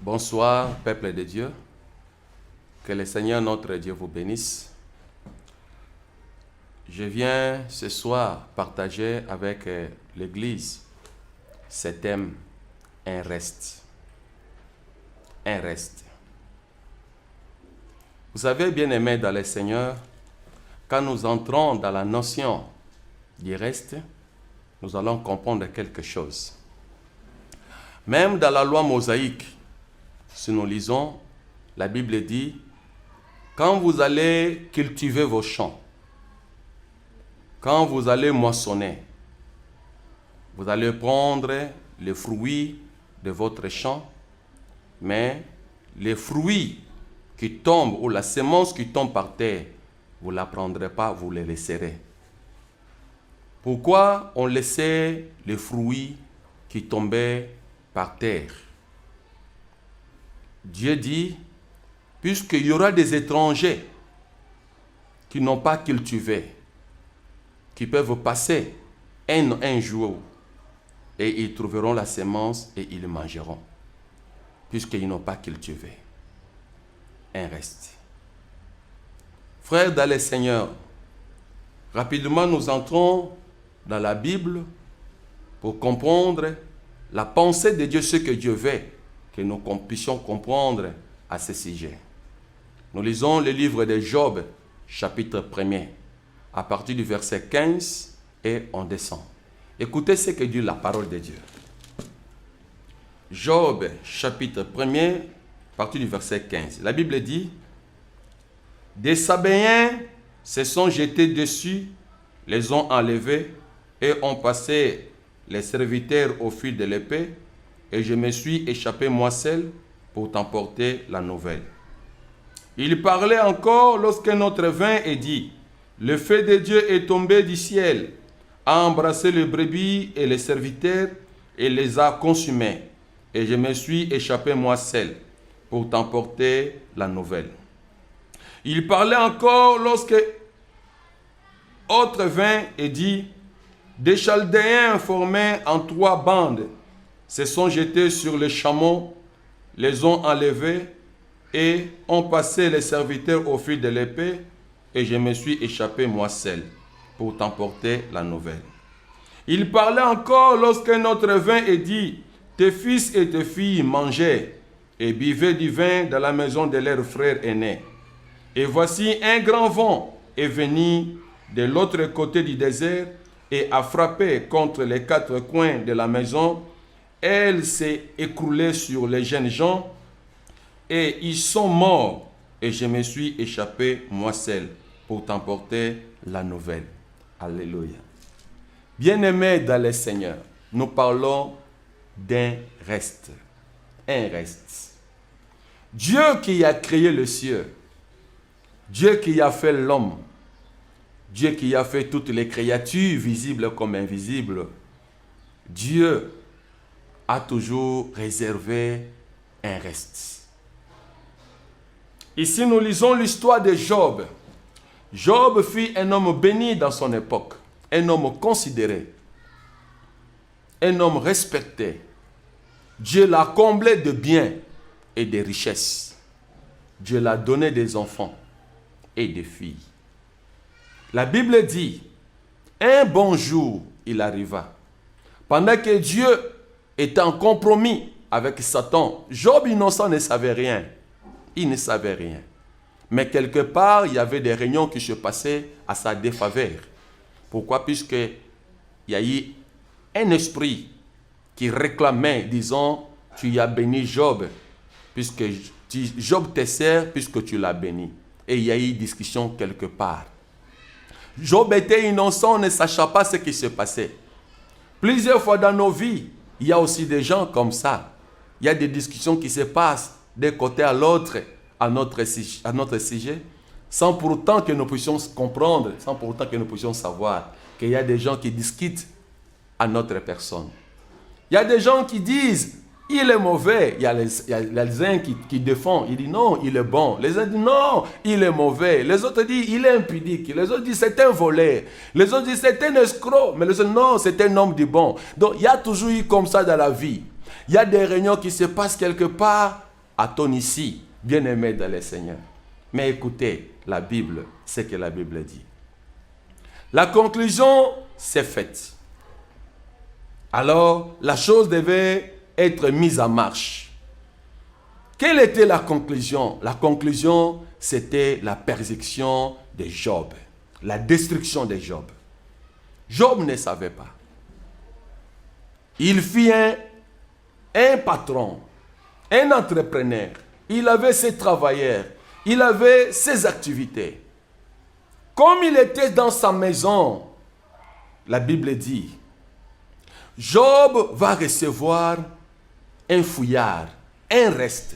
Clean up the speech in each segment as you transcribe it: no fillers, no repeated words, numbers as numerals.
Bonsoir, peuple de Dieu. Que le Seigneur notre Dieu vous bénisse. Je viens ce soir partager avec l'Église ce thème, un reste. Un reste. Vous savez, bien-aimés dans le Seigneur, quand nous entrons dans la notion du reste, nous allons comprendre quelque chose. Même dans la loi mosaïque, si nous lisons, la Bible dit, quand vous allez cultiver vos champs, quand vous allez moissonner, vous allez prendre les fruits de votre champ, mais les fruits qui tombent ou la semence qui tombe par terre, vous ne la prendrez pas, vous les laisserez. Pourquoi on laissait les fruits qui tombaient par terre? Dieu dit, puisqu'il y aura des étrangers qui n'ont pas cultivé, qui peuvent passer un jour et ils trouveront la semence et ils mangeront, puisqu'ils n'ont pas cultivé. Un reste. Frères dans le Seigneur, rapidement nous entrons dans la Bible pour comprendre la pensée de Dieu, ce que Dieu veut, que nous puissions comprendre à ce sujet. Nous lisons le livre de Job, chapitre 1er, à partir du verset 15 et on descend. Écoutez ce que dit la parole de Dieu. Job, chapitre 1er, à partir du verset 15. La Bible dit, « Des Sabéens se sont jetés dessus, les ont enlevés et ont passé les serviteurs au fil de l'épée, et je me suis échappé moi seul pour t'emporter la nouvelle. » Il parlait encore lorsque notre vin est dit, « Le feu de Dieu est tombé du ciel, a embrassé les brebis et les serviteurs et les a consumés, et je me suis échappé moi seul pour t'emporter la nouvelle. » Il parlait encore lorsque autre vin et dit, « Des Chaldéens formés en 3 bandes se sont jetés sur les chameaux, les ont enlevés et ont passé les serviteurs au fil de l'épée, et je me suis échappé moi seul pour t'emporter la nouvelle. » Il parlait encore lorsque notre vin est dit, « Tes fils et tes filles mangeaient et buvaient du vin dans la maison de leurs frères aînés. Et voici un grand vent est venu de l'autre côté du désert et a frappé contre les 4 coins de la maison. Elle s'est écroulée sur les jeunes gens et ils sont morts. Et je me suis échappé moi seul pour t'emporter la nouvelle. » Alléluia. Bien-aimés dans le Seigneur, nous parlons d'un reste. Un reste. Dieu qui a créé le ciel, Dieu qui a fait l'homme, Dieu qui a fait toutes les créatures, visibles comme invisibles, Dieu a toujours réservé un reste. Ici, nous lisons l'histoire de Job. Job fut un homme béni dans son époque, un homme considéré, un homme respecté. Dieu l'a comblé de biens et de richesses. Dieu l'a donné des enfants et des filles. La Bible dit, un bon jour, il arriva. Pendant que Dieu était en compromis avec Satan, Job innocent ne savait rien. Il ne savait rien. Mais quelque part, il y avait des réunions qui se passaient à sa défaveur. Pourquoi? Puisqu'il y a eu un esprit qui réclamait, disant, tu as béni Job, puisque Job te sert, puisque tu l'as béni. Et il y a eu discussion quelque part. Job était innocent, ne sachant pas ce qui se passait. Plusieurs fois dans nos vies, il y a aussi des gens comme ça. Il y a des discussions qui se passent d'un côté à l'autre, à notre sujet, sans pour autant que nous puissions comprendre, sans pour autant que nous puissions savoir qu'il y a des gens qui discutent à notre personne. Il y a des gens qui disent, il est mauvais. Il y a les uns qui défendent, il dit non, il est bon. Les uns disent non, il est mauvais. Les autres disent, il est impudique. Les autres disent, c'est un voleur. Les autres disent, c'est un escroc. Mais les autres, non, c'est un homme du bon. Donc, il y a toujours eu comme ça dans la vie. Il y a des réunions qui se passent quelque part a-t-on ici, bien-aimés dans le Seigneur? Mais écoutez, la Bible, ce que la Bible dit. La conclusion s'est faite. Alors, la chose devait être mise en marche. Quelle était la conclusion? La conclusion, c'était la persécution de Job, la destruction de Job. Job ne savait pas. Il fit un patron, un entrepreneur. Il avait ses travailleurs, il avait ses activités. Comme il était dans sa maison, la Bible dit, Job va recevoir un fouillard, un reste.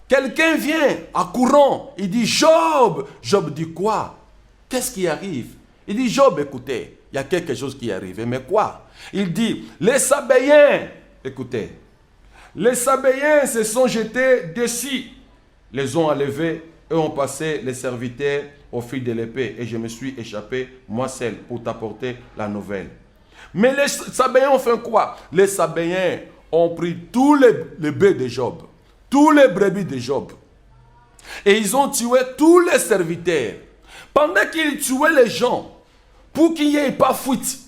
Quelqu'un vient à courant, il dit Job. Job dit quoi? Qu'est-ce qui arrive? Il dit Job, écoutez, il y a quelque chose qui est arrivé, mais quoi? Il dit, les Sabéens, écoutez, les Sabéens se sont jetés dessus, les ont enlevés et ont passé les serviteurs au fil de l'épée et je me suis échappé, moi seul, pour t'apporter la nouvelle. Mais les Sabéens ont fait quoi? Les Sabéens ont pris tous les bœufs de Job, tous les brebis de Job. Et ils ont tué tous les serviteurs. Pendant qu'ils tuaient les gens, pour qu'il n'y ait pas fuite,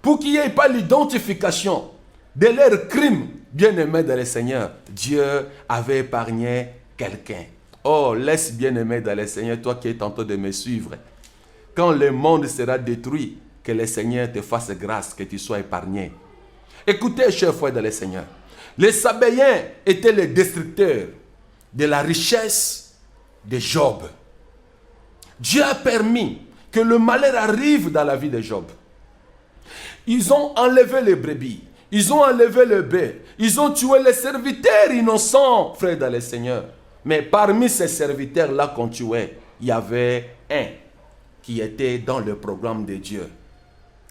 pour qu'il n'y ait pas l'identification de leurs crimes, bien-aimés dans le Seigneur, Dieu avait épargné quelqu'un. Oh, laisse bien-aimé dans le Seigneur, toi qui es en train de me suivre. Quand le monde sera détruit, que le Seigneur te fasse grâce, que tu sois épargné. Écoutez, chers frères dans le Seigneur, les Sabéens étaient les destructeurs de la richesse de Job. Dieu a permis que le malheur arrive dans la vie de Job. Ils ont enlevé les brebis, ils ont enlevé le bœuf, ils ont tué les serviteurs innocents, frères dans le Seigneur. Mais parmi ces serviteurs-là qu'on tuait, il y avait un qui était dans le programme de Dieu.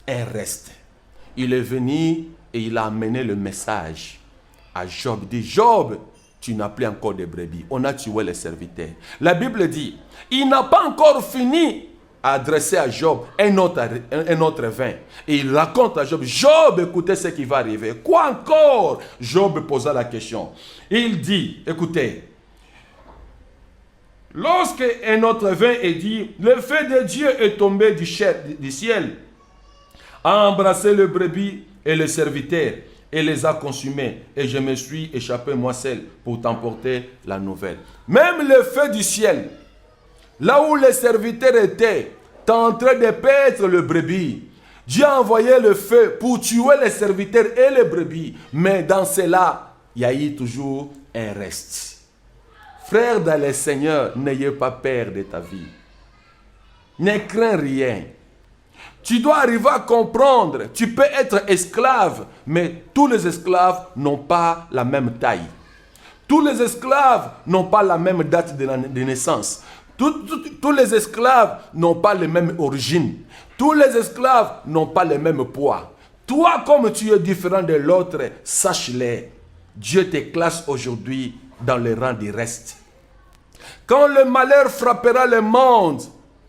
Un reste. Il est venu et il a amené le message à Job. Il dit, Job, tu n'as plus encore de brebis. On a tué les serviteurs. La Bible dit, il n'a pas encore fini à adresser à Job un autre vin. Et il raconte à Job, Job, écoutez ce qui va arriver. Quoi encore? Job posa la question. Il dit, écoutez, lorsque un autre vin est dit, le feu de Dieu est tombé du ciel, a embrassé le brebis et le serviteur et les a consumés. Et je me suis échappé moi seul pour t'emporter la nouvelle. Même le feu du ciel, là où les serviteurs étaient, en train de paître le brebis. Dieu a envoyé le feu pour tuer les serviteurs et les brebis. Mais dans cela, il y a eu toujours un reste. Frères dans le Seigneur, n'ayez pas peur de ta vie. Ne crains rien. Tu dois arriver à comprendre. Tu peux être esclave, mais tous les esclaves n'ont pas la même taille. Tous les esclaves n'ont pas la même date de naissance. Tous les esclaves n'ont pas les mêmes origines. Tous les esclaves n'ont pas le même poids. Toi, comme tu es différent de l'autre, sache-le. Dieu te classe aujourd'hui dans le rang du reste. Quand le malheur frappera le monde,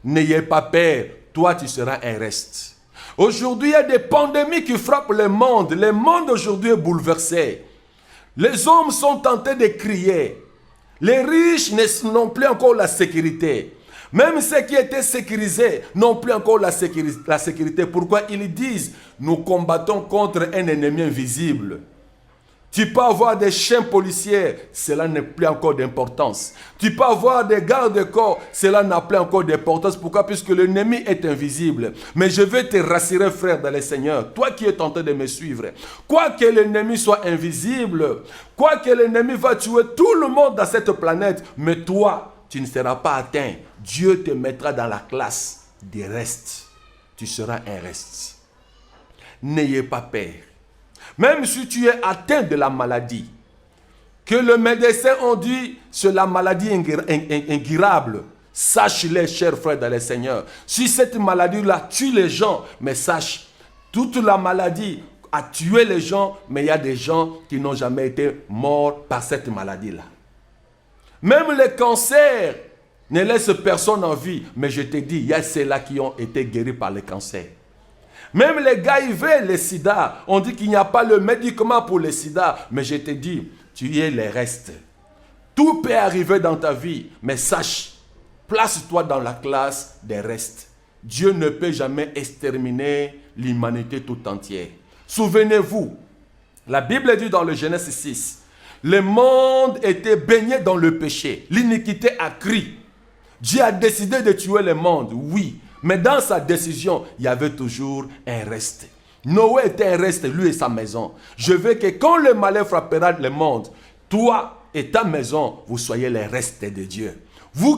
n'ayez pas peur. Toi, tu seras un reste. Aujourd'hui, il y a des pandémies qui frappent le monde. Le monde aujourd'hui est bouleversé. Les hommes sont tentés de crier. Les riches n'ont plus encore la sécurité. Même ceux qui étaient sécurisés n'ont plus encore la sécurité. Pourquoi ils disent, nous combattons contre un ennemi invisible. Tu peux avoir des chiens policiers, cela n'a plus encore d'importance. Tu peux avoir des gardes-corps, cela n'a plus encore d'importance. Pourquoi? Puisque l'ennemi est invisible. Mais je veux te rassurer, frère, dans le Seigneur, toi qui es en train de me suivre, quoi que l'ennemi soit invisible, quoi que l'ennemi va tuer tout le monde dans cette planète, mais toi, tu ne seras pas atteint. Dieu te mettra dans la classe des restes. Tu seras un reste. N'ayez pas peur. Même si tu es atteint de la maladie, que le médecin ont dit c'est la maladie incurable, sache-le, chers frères dans le Seigneur. Si cette maladie-là tue les gens, mais sache, toute la maladie a tué les gens, mais il y a des gens qui n'ont jamais été morts par cette maladie-là. Même les cancers ne laissent personne en vie, mais je te dis, il y a ceux-là qui ont été guéris par le cancer. Même les HIV, les sida, on dit qu'il n'y a pas le médicament pour le sida. Mais je te dis, tu y es les restes. Tout peut arriver dans ta vie, mais sache, place-toi dans la classe des restes. Dieu ne peut jamais exterminer l'humanité tout entière. Souvenez-vous, la Bible dit dans le Genèse 6, le monde était baigné dans le péché. L'iniquité a crié. Dieu a décidé de tuer le monde, oui. Mais dans sa décision, il y avait toujours un reste. Noé était un reste, lui et sa maison. Je veux que quand le malheur frappera le monde, toi et ta maison, vous soyez les restes de Dieu.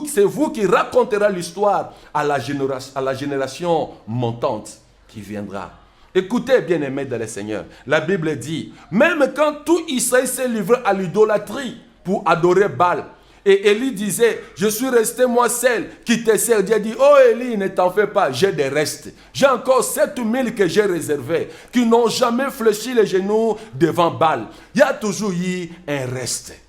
C'est vous qui raconterez l'histoire à la génération montante qui viendra. Écoutez, bien-aimés dans le Seigneur, la Bible dit, même quand tout Israël s'est livré à l'idolâtrie pour adorer Baal, et Élie disait, je suis resté moi seul qui te sert. Dieu dit, oh Élie, ne t'en fais pas, j'ai des restes. J'ai encore 7000 que j'ai réservés, qui n'ont jamais fléchi les genoux devant Baal. Il y a toujours eu un reste.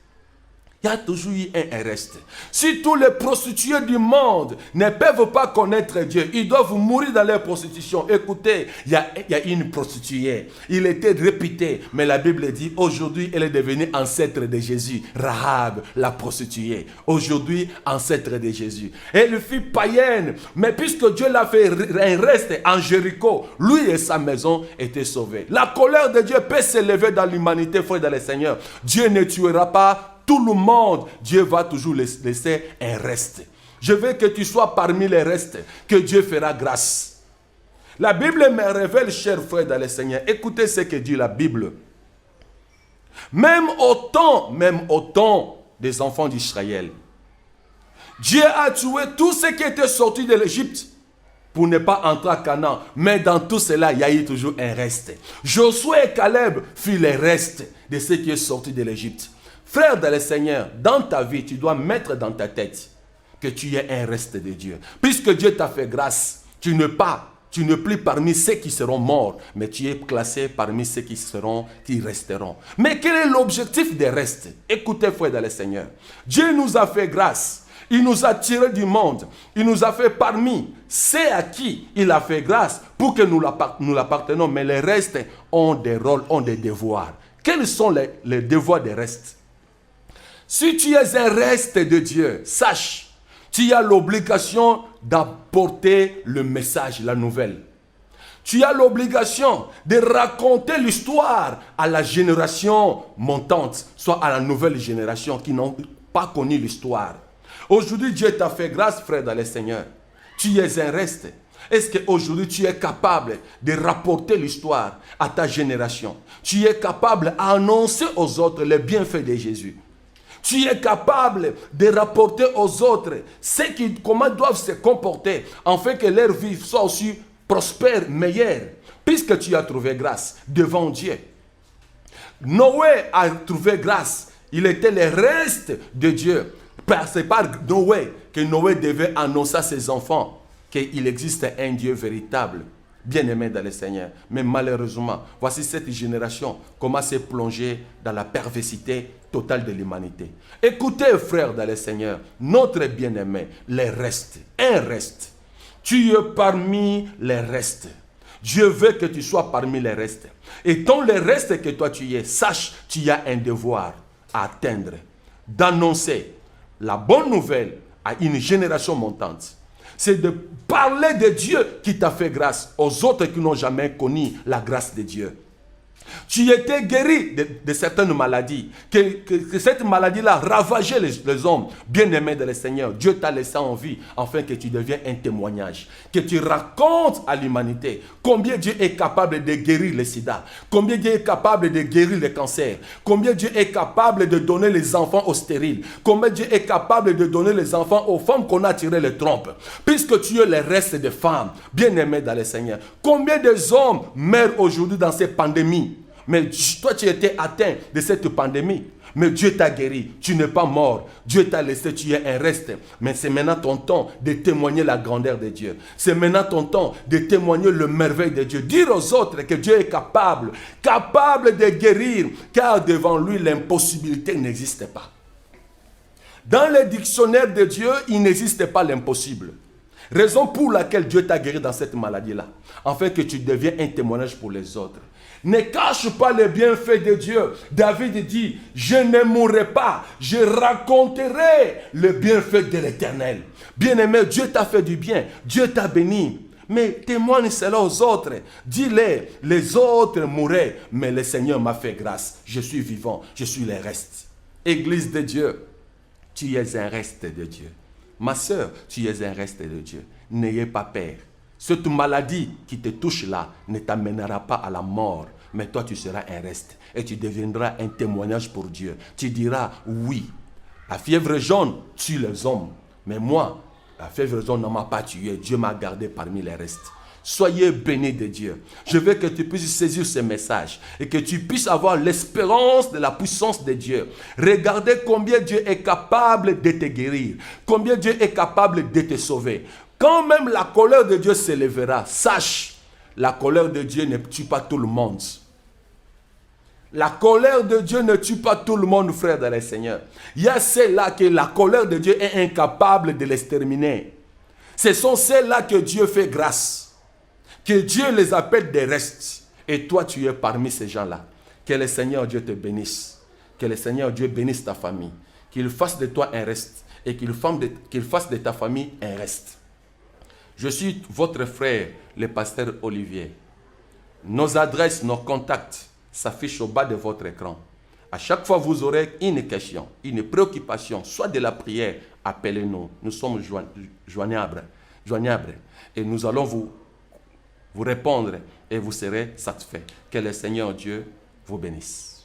Il y a toujours eu un reste. Si tous les prostituées du monde ne peuvent pas connaître Dieu, ils doivent mourir dans leur prostitution. Écoutez, il y a une prostituée. Il était réputé, mais la Bible dit, aujourd'hui, elle est devenue ancêtre de Jésus. Rahab, la prostituée. Aujourd'hui, ancêtre de Jésus. Elle fut païenne, mais puisque Dieu l'a fait un reste en Jéricho, lui et sa maison étaient sauvés. La colère de Dieu peut s'élever dans l'humanité, frère dans le Seigneur. Dieu ne tuera pas tout le monde, Dieu va toujours laisser un reste. Je veux que tu sois parmi les restes, que Dieu fera grâce. La Bible me révèle, chers frères dans le Seigneur, écoutez ce que dit la Bible. Même au temps des enfants d'Israël, Dieu a tué tous ceux qui étaient sortis de l'Égypte pour ne pas entrer à Canaan. Mais dans tout cela, il y a eu toujours un reste. Josué et Caleb furent les restes de ceux qui sont sortis de l'Égypte. Frère dans le Seigneur, dans ta vie, tu dois mettre dans ta tête que tu es un reste de Dieu. Puisque Dieu t'a fait grâce, tu n'es plus parmi ceux qui seront morts, mais tu es classé parmi ceux qui resteront. Mais quel est l'objectif des restes? Écoutez, frère dans le Seigneur, Dieu nous a fait grâce. Il nous a tirés du monde. Il nous a fait parmi ceux à qui il a fait grâce pour que nous l'appartenons. Mais les restes ont des rôles, ont des devoirs. Quels sont les devoirs des restes? Si tu es un reste de Dieu, sache, tu as l'obligation d'apporter le message, la nouvelle. Tu as l'obligation de raconter l'histoire à la génération montante, soit à la nouvelle génération qui n'ont pas connu l'histoire. Aujourd'hui, Dieu t'a fait grâce, frère dans le Seigneur. Tu es un reste. Est-ce qu'aujourd'hui tu es capable de rapporter l'histoire à ta génération? Tu es capable d'annoncer aux autres les bienfaits de Jésus? Tu es capable de rapporter aux autres comment ils doivent se comporter afin que leur vie soit aussi prospère, meilleure, puisque tu as trouvé grâce devant Dieu. Noé a trouvé grâce. Il était le reste de Dieu. C'est par Noé que Noé devait annoncer à ses enfants qu'il existe un Dieu véritable, bien-aimé dans le Seigneur. Mais malheureusement, voici cette génération comment s'est plongée dans la perversité totale de l'humanité. Écoutez, frères dans le Seigneur, notre bien-aimé, les restes, un reste. Tu es parmi les restes. Dieu veut que tu sois parmi les restes. Et dans les restes que toi tu es, sache, tu as un devoir à atteindre, d'annoncer la bonne nouvelle à une génération montante. C'est de parler de Dieu qui t'a fait grâce aux autres qui n'ont jamais connu la grâce de Dieu. Tu étais guéri de certaines maladies, que cette maladie-là ravageait les hommes. Bien-aimés de le Seigneur, Dieu t'a laissé en vie afin que tu deviennes un témoignage, que tu racontes à l'humanité combien Dieu est capable de guérir le sida, combien Dieu est capable de guérir le cancer, combien Dieu est capable de donner les enfants aux stériles, combien Dieu est capable de donner les enfants aux femmes qu'on a tiré les trompes. Puisque tu es le reste des femmes, bien-aimés dans le Seigneur, combien des hommes meurent aujourd'hui dans ces pandémies? Mais toi, tu étais atteint de cette pandémie. Mais Dieu t'a guéri. Tu n'es pas mort. Dieu t'a laissé, tu es un reste. Mais c'est maintenant ton temps de témoigner la grandeur de Dieu. C'est maintenant ton temps de témoigner le merveille de Dieu. Dire aux autres que Dieu est capable de guérir. Car devant lui, l'impossibilité n'existe pas. Dans le dictionnaire de Dieu, il n'existe pas l'impossible. Raison pour laquelle Dieu t'a guéri dans cette maladie-là. Afin que tu deviennes un témoignage pour les autres. Ne cache pas les bienfaits de Dieu. David dit, je ne mourrai pas, je raconterai le bienfait de l'Éternel. Bien-aimé, Dieu t'a fait du bien, Dieu t'a béni. Mais témoigne cela aux autres. Dis-les, les autres mourraient, mais le Seigneur m'a fait grâce. Je suis vivant, je suis le reste. Église de Dieu, tu es un reste de Dieu. Ma soeur, tu es un reste de Dieu. N'ayez pas peur. Cette maladie qui te touche là ne t'amènera pas à la mort. Mais toi, tu seras un reste. Et tu deviendras un témoignage pour Dieu. Tu diras, oui, la fièvre jaune tue les hommes. Mais moi, la fièvre jaune ne m'a pas tué. Dieu m'a gardé parmi les restes. Soyez bénis de Dieu. Je veux que tu puisses saisir ce message et que tu puisses avoir l'espérance de la puissance de Dieu. Regardez combien Dieu est capable de te guérir. Combien Dieu est capable de te sauver. Quand même la colère de Dieu s'élèvera, sache, la colère de Dieu ne tue pas tout le monde. La colère de Dieu ne tue pas tout le monde, frère dans le Seigneur. Il y a ceux-là que la colère de Dieu est incapable de l'exterminer. Ce sont ceux-là que Dieu fait grâce. Que Dieu les appelle des restes. Et toi, tu es parmi ces gens-là. Que le Seigneur Dieu te bénisse. Que le Seigneur Dieu bénisse ta famille. Qu'il fasse de toi un reste. Et qu'il fasse de ta famille un reste. Je suis votre frère, le pasteur Olivier. Nos adresses, nos contacts s'affichent au bas de votre écran. À chaque fois que vous aurez une question, une préoccupation, soit de la prière, appelez-nous. Nous sommes joignables. Et nous allons vous répondre et vous serez satisfaits. Que le Seigneur Dieu vous bénisse.